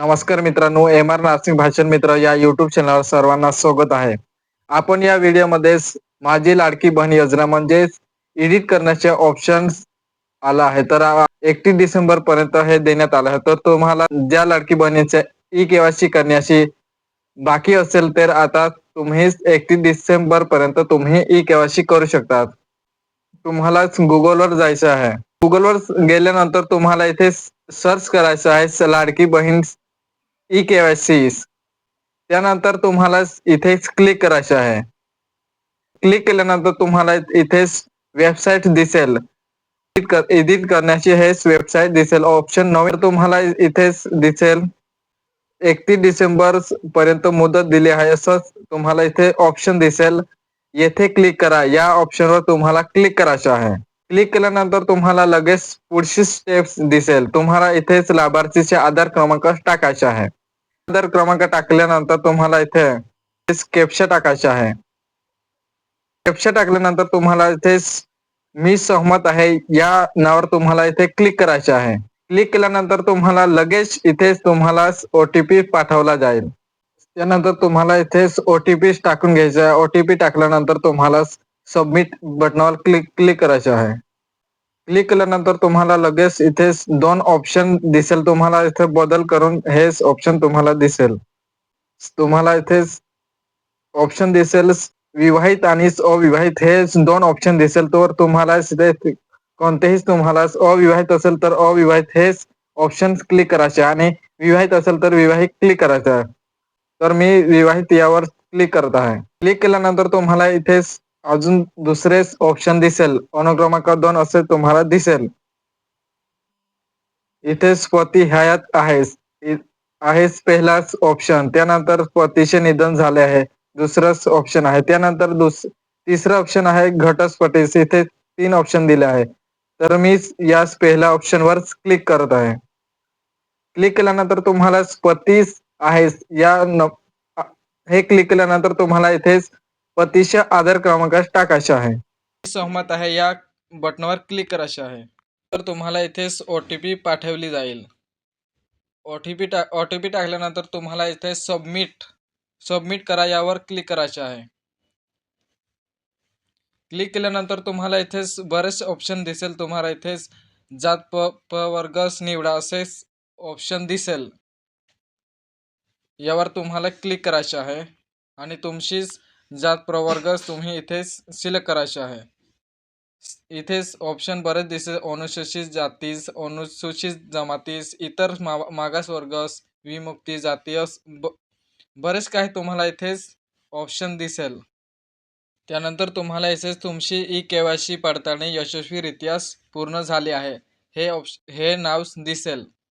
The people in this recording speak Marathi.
नमस्कार मित्रांनो, एम आर नर्सिंग भाषण मित्र या यूट्यूब चॅनलवर सर्वांना स्वागत आहे. आपण या व्हिडिओमध्ये माझी लाडकी बहीण योजना म्हणजे एडिट करण्याचे ऑप्शन्स आला आहे. तर 31 डिसेंबर पर्यंत हे देण्यात आलं आहे. तर तुम्हाला ज्या लाडकी बहिणीचे ई-केवायसी करण्याची बाकी असेल तर आता तुम्ही 31 डिसेंबर पर्यंत तुम्ही ई-केवायसी करू शकता. तुम्हाला गुगलवर जायचं आहे. गुगलवर गेल्यानंतर तुम्हाला इथे सर्च करायचं आहे लाडकी बहीण ई-केवायसी. त्यानंतर तुम्हाला इथेच क्लिक करायचं आहे. क्लिक केल्यानंतर तुम्हाला इथेच वेबसाईट दिसेल. एडिट करण्याची हे वेबसाईट दिसेल. ऑप्शन 9 तुम्हाला इथेच दिसेल 31 डिसेंबर पर्यंत मुदत दिली आहे असं तुम्हाला इथे ऑप्शन दिसेल. येथे क्लिक करा. या ऑप्शनवर तुम्हाला क्लिक करायचं आहे. क्लिक केल्यानंतर तुम्हाला लगेच पुढची स्टेप्स दिसेल. तुम्हाला इथेच लाभार्थीचे आधार क्रमांक टाकायचा आहे. आधार क्रमांक टाकल्यानंतर तुम्हाला इथे कॅप्चा टाकायचा आहे. कॅप्चा टाकल्यानंतर तुम्हाला इथे मी सहमत आहे या नावावर तुम्हाला इथे क्लिक करायचे आहे. क्लिक केल्यानंतर तुम्हाला लगेच इथे तुम्हाला OTP पाठवला जाईल. त्यानंतर तुम्हाला इथेच OTP टाकून घ्यायचा आहे. OTP टाकल्यानंतर तुम्हाला सबमिट बटनावर क्लिक करायचं आहे. क्लिक केल्यानंतर तुम्हाला लगेच इथे 2 ऑप्शन दिसेल. तुम्हाला इथे बदल करून हेच ऑप्शन तुम्हाला दिसेल. तुम्हाला इथे ऑप्शन दिसेल विवाहित आणि अविवाहित हे 2 ऑप्शन दिसेल. तर तुम्हाला इथे कोणतेही तुम्हाला अविवाहित असेल तर अविवाहित हेच ऑप्शन क्लिक करायचे आणि विवाहित असेल तर विवाहित क्लिक करायचं आहे. तर मी विवाहित यावर क्लिक करत आहे. क्लिक केल्यानंतर तुम्हाला इथे अजून दुसरे ऑप्शन दिसेल. अनुक्रमांक 2 असे तुम्हाला दिसेल. इथे पती हयात आहेच पहिलाच ऑप्शन. त्यानंतर पतीचे निधन झाले आहे दुसरंच ऑप्शन आहे. त्यानंतर तिसरं ऑप्शन आहे घटस्फोटी. इथे 3 ऑप्शन दिले आहे. तर मी याच पहिल्या ऑप्शनवर क्लिक करत आहे. क्लिक केल्यानंतर तुम्हाला पती आहे हे क्लिक केल्यानंतर तुम्हाला इथेच पतीच्या आधार क्रमांक टाकायचे आहे. सहमत आहे या बटनावर क्लिक करायचे आहे. तर तुम्हाला इथेच OTP पाठवली जाईल. OTP टाकल्यानंतर तुम्हाला इथे सबमिट करा यावर क्लिक करायचे आहे. क्लिक केल्यानंतर तुम्हाला इथेच बरेच ऑप्शन दिसेल. तुम्हाला इथेच जात वर्ग निवडा असे ऑप्शन दिसेल. यावर तुम्हाला क्लिक करायचे आहे आणि तुमची जात प्रवर्ग तुम्ही इथेच सिलेक्ट करायचे आहे. इथेच ऑप्शन बरेच दिसेल. अनुसूचित जातीस, अनुसूचित जमातीस, इतर मागासवर्गस, विमुक्ती जातीय बरेच काही तुम्हाला इथेच ऑप्शन दिसेल. त्यानंतर तुम्हाला इथेच तुमची ई-केवायसी पडताळणी यशस्वीरित्या पूर्ण झाली आहे हे नाव दिसेल.